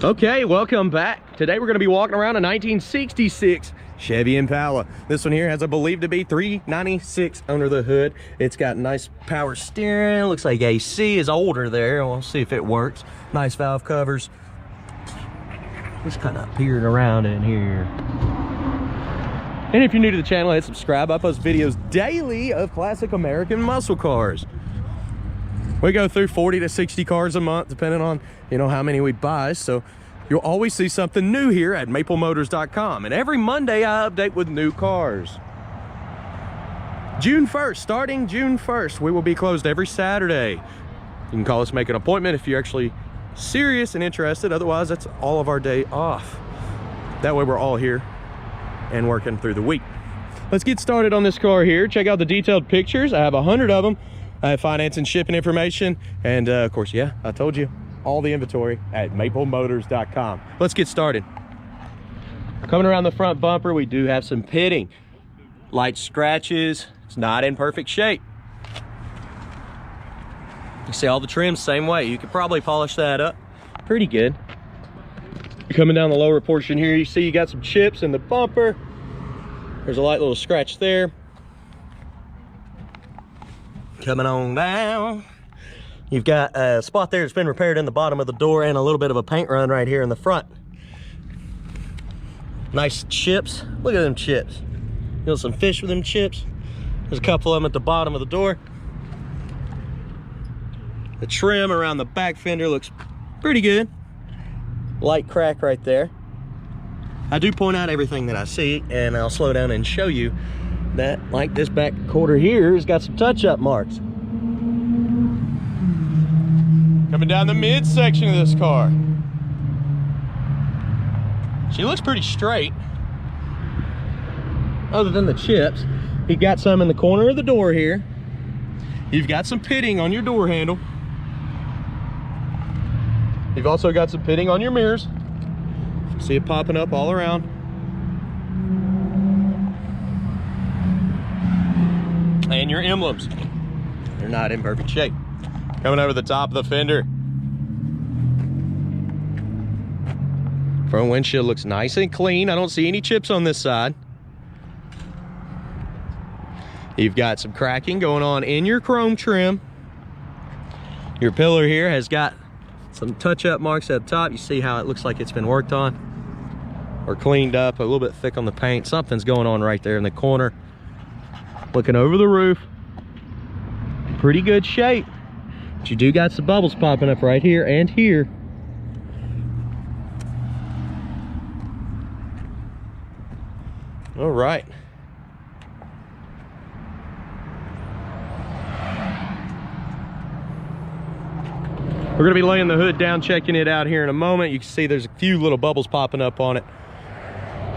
Okay, welcome back. Today we're going to be walking around a 1966 Chevy Impala. This one here has, I believe, to be 396 under the hood. It's got nice power steering. Looks like AC is older there. We'll see if it works. Nice valve covers. Just kind of peering around in here. And if you're new to the channel, hit subscribe. I post videos daily of classic American muscle cars. We go through 40 to 60 cars a month, depending on, how many we buy. So you'll always see something new here at maplemotors.com. And every Monday I update with new cars. June 1st, starting June 1st, we will be closed every Saturday. You can call us, make an appointment if you're actually serious and interested. Otherwise, that's all of our day off. That way we're all here and working through the week. Let's get started on this car here. Check out the detailed pictures. I have 100 of them. I have finance and shipping information. And of course, yeah, I told you, all the inventory at maplemotors.com. Let's get started. Coming around the front bumper, we do have some pitting. Light scratches. It's not in perfect shape. You see all the trims same way. You could probably polish that up pretty good. Coming down the lower portion here, you see you got some chips in the bumper. There's a light little scratch there. Coming on down, you've got a spot there that's been repaired in the bottom of the door and a little bit of a paint run right here in the front. Nice chips. Look at them chips. You know, some fish with them chips. There's a couple of them at the bottom of the door. The trim around the back fender looks pretty good. Light crack right there. I do point out everything that I see, and I'll slow down and show you that, like this back quarter here, has got some touch-up marks. Coming down the midsection of this car. She looks pretty straight. Other than the chips, you've got some in the corner of the door here. You've got some pitting on your door handle. You've also got some pitting on your mirrors. See it popping up all around. And your emblems, they're not in perfect shape. Coming over the top of the fender. Front windshield looks nice and clean. I don't see any chips on this side. You've got some cracking going on in your chrome trim. Your pillar here has got some touch-up marks at the top. You see how it looks like it's been worked on or cleaned up, a little bit thick on the paint. Something's going on right there in the corner. Looking over the roof, pretty good shape. But you do got some bubbles popping up right here and here. All right. We're gonna be laying the hood down, checking it out here in a moment. You can see there's a few little bubbles popping up on it.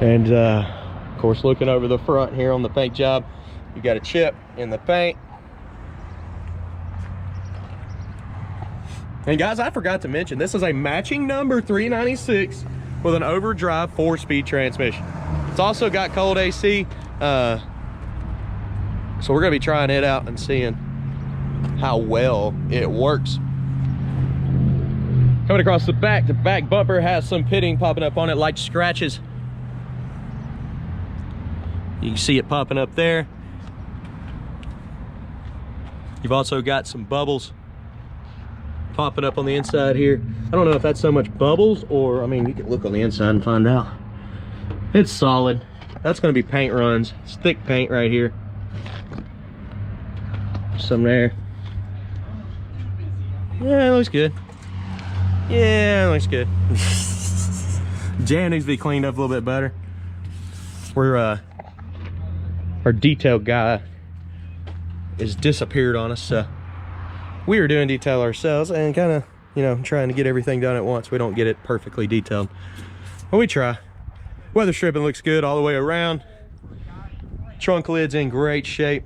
And of course, looking over the front here on the paint job, you got a chip in the paint. And guys, I forgot to mention, this is a matching number 396 with an overdrive 4-speed transmission. It's also got cold AC. So we're gonna be trying it out and seeing how well it works. Coming across the back bumper has some pitting popping up on it, like scratches. You can see it popping up there. You've also got some bubbles popping up on the inside here. I don't know if that's so much bubbles or, I mean, you can look on the inside and find out. It's solid. That's gonna be paint runs. It's thick paint right here. Some there. Yeah, it looks good. Yeah, it looks good. Jam needs to be cleaned up a little bit better. We're our detail guy is disappeared on us, so we were doing detail ourselves and kind of, trying to get everything done at once. We don't get it perfectly detailed, but we try. Weather stripping looks good all the way around. Trunk lid's in great shape.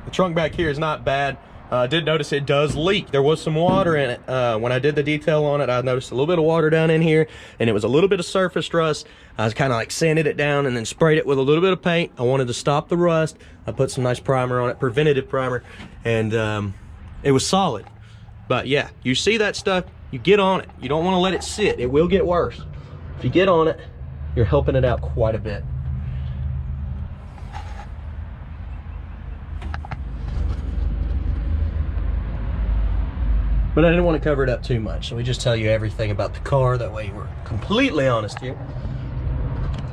The trunk back here is not bad. I did notice it does leak. There was some water in it. When I did the detail on it, I noticed a little bit of water down in here, and it was a little bit of surface rust. I was kind of like sanded it down and then sprayed it with a little bit of paint. I wanted to stop the rust. I put some nice primer on it, preventative primer, and it was solid. But yeah, you see that stuff, you get on it. You don't want to let it sit. It will get worse. If you get on it, you're helping it out quite a bit. But I didn't want to cover it up too much, so we just tell you everything about the car. That way we're completely honest here.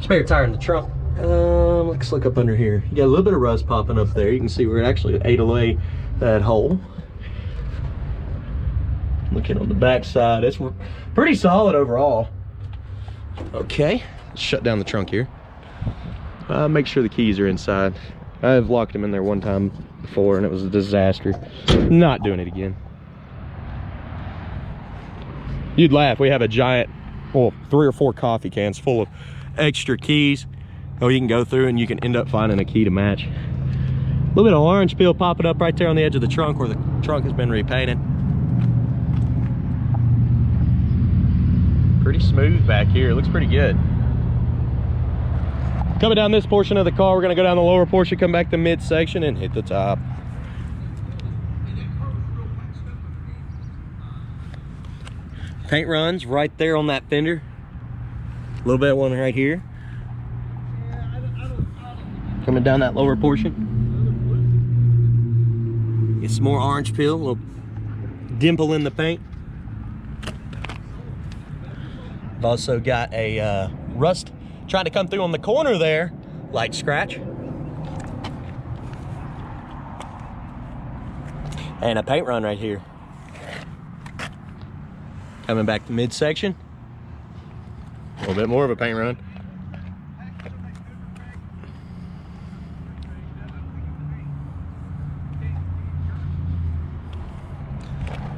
Spare tire in the trunk. Let's look up under here. You got a little bit of rust popping up there. You can see where it actually ate away that hole. Looking on the back side, it's pretty solid overall. Okay, let's shut down the trunk here. Make sure the keys are inside. I've locked them in there one time before and it was a disaster. Not doing it again. You'd laugh, we have a giant, well, 3 or 4 coffee cans full of extra keys. Oh, you can go through and you can end up finding a key to match. A little bit of orange peel popping up right there on the edge of the trunk where the trunk has been repainted. Pretty smooth back here, it looks pretty good. Coming down this portion of the car, we're gonna go down the lower portion, come back to midsection and hit the top. Paint runs right there on that fender. A little bit of one right here. Coming down that lower portion. Get some more orange peel, a little dimple in the paint. I've also got a rust trying to come through on the corner there. Light scratch. And a paint run right here. Coming back to midsection. A little bit more of a paint run.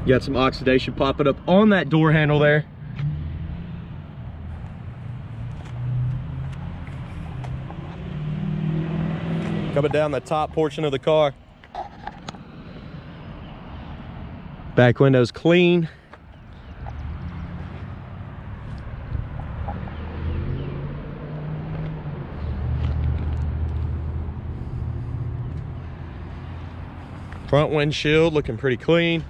You got some oxidation popping up on that door handle there. Coming down the top portion of the car. Back window's clean. Front windshield looking pretty clean.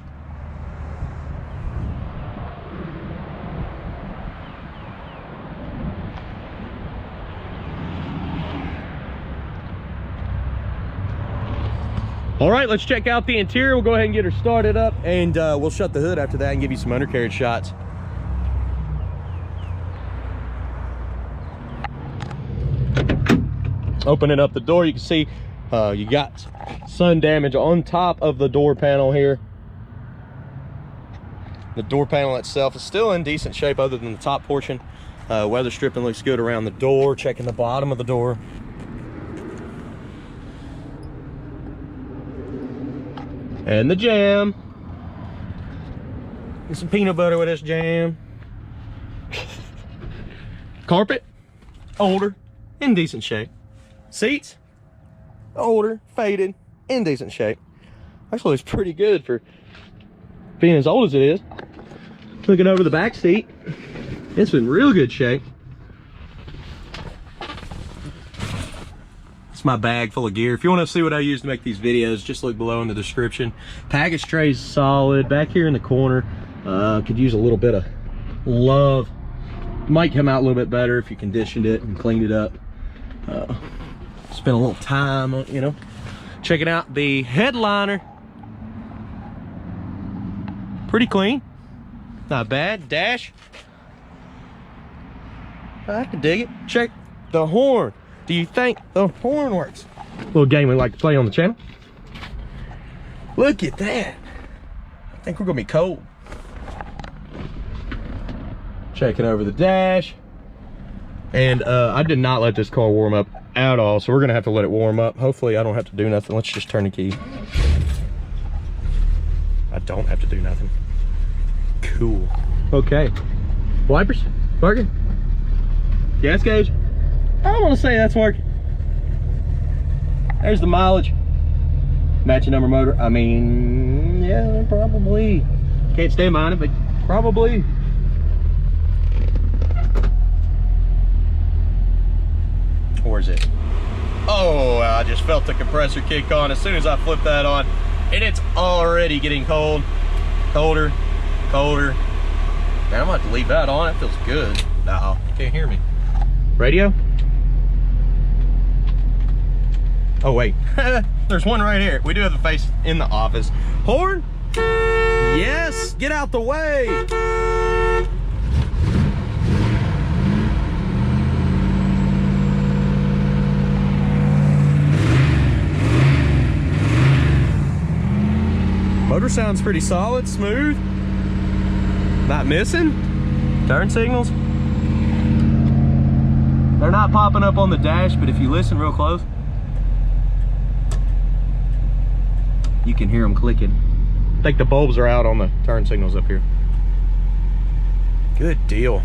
All right, let's check out the interior. We'll go ahead and get her started up and we'll shut the hood after that and give you some undercarriage shots. Opening up the door, you can see you got sun damage on top of the door panel here. The door panel itself is still in decent shape other than the top portion. Weather stripping looks good around the door. Checking the bottom of the door. And the jam. Get some peanut butter with this jam. Carpet, older, in decent shape. Seats, older, faded, in decent shape. Actually, it's pretty good for being as old as it is. Looking over the back seat, it's in real good shape. It's my bag full of gear. If you want to see what I use to make these videos, just look below in the description. Package tray's solid. Back here in the corner, could use a little bit of love. Might come out a little bit better if you conditioned it and cleaned it up. Spent a little time on, you know, checking out the headliner. Pretty clean, not bad. Dash, I can dig it. Check the horn. Do you think the horn works? Little game we like to play on the channel. Look at that. I think we're gonna be cold. Checking over the dash. And I did not let this car warm up at all, so we're gonna have to let it warm up. Hopefully I don't have to do nothing. Let's just turn the key. I don't have to do nothing. Cool. Okay. Wipers, working. Gas gauge. I don't want to say that's working. There's the mileage. Matching number motor. I mean, yeah, probably. Can't stand behind it, but probably. Where is it? Oh, I just felt the compressor kick on as soon as I flipped that on. And it's already getting cold. Colder, colder. Man, I'm gonna have to leave that on. That feels good. No, can't hear me. Radio? Oh wait, there's one right here. We do have a face in the office. Horn? Yes, get out the way. Motor sounds pretty solid, smooth. Not missing. Turn signals. They're not popping up on the dash, but if you listen real close, you can hear them clicking. I think the bulbs are out on the turn signals up here. Good deal.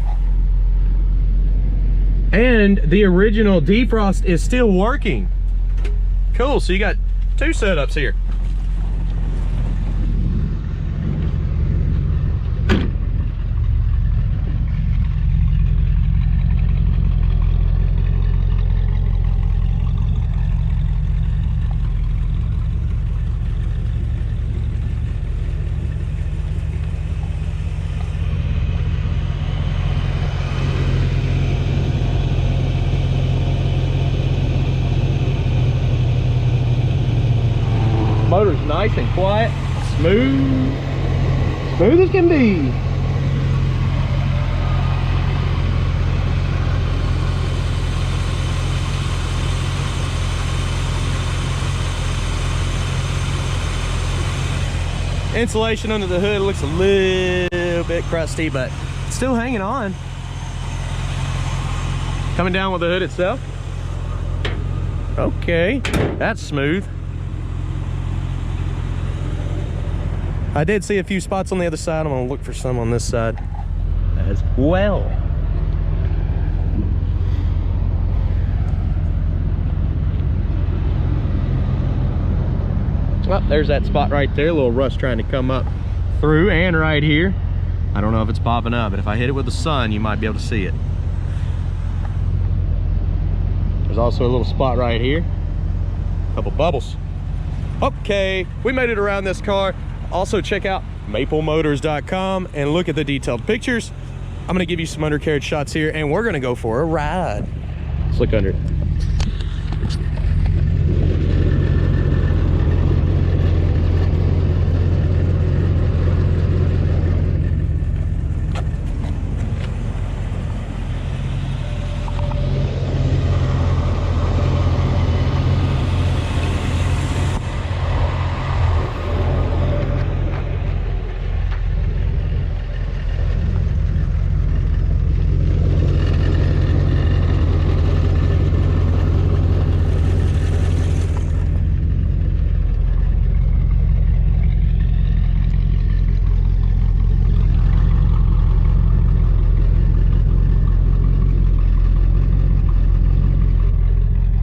And the original defrost is still working. Cool, so you got two setups here. Motor's nice and quiet, smooth as can be. Insulation under the hood looks a little bit crusty, but still hanging on. Coming down with the hood itself. Okay, that's smooth. I did see a few spots on the other side. I'm gonna look for some on this side as well. Well, there's that spot right there. A little rust trying to come up through, and right here. I don't know if it's popping up, but if I hit it with the sun, you might be able to see it. There's also a little spot right here. A couple bubbles. Okay, we made it around this car. Also check out maplemotors.com and look at the detailed pictures. I'm gonna give you some undercarriage shots here, and we're gonna go for a ride. Let's look under it.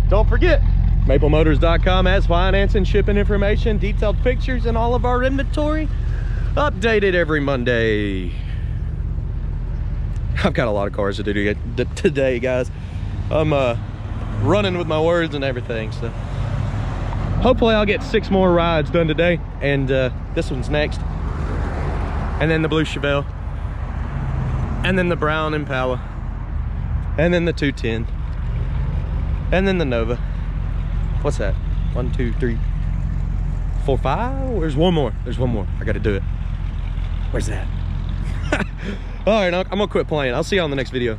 Don't forget, maplemotors.com has financing, shipping information, detailed pictures, and all of our inventory updated every Monday. I've got a lot of cars to do today, guys. I'm running with my words and everything, so hopefully I'll get 6 more rides done today, and this one's next, and then the blue Chevelle, and then the brown Impala, and then the 210, and then the Nova. What's that? 1, 2, 3, 4, 5. There's one more. There's one more. I got to do it. Where's that? All right, I'm gonna quit playing. I'll see you on the next video.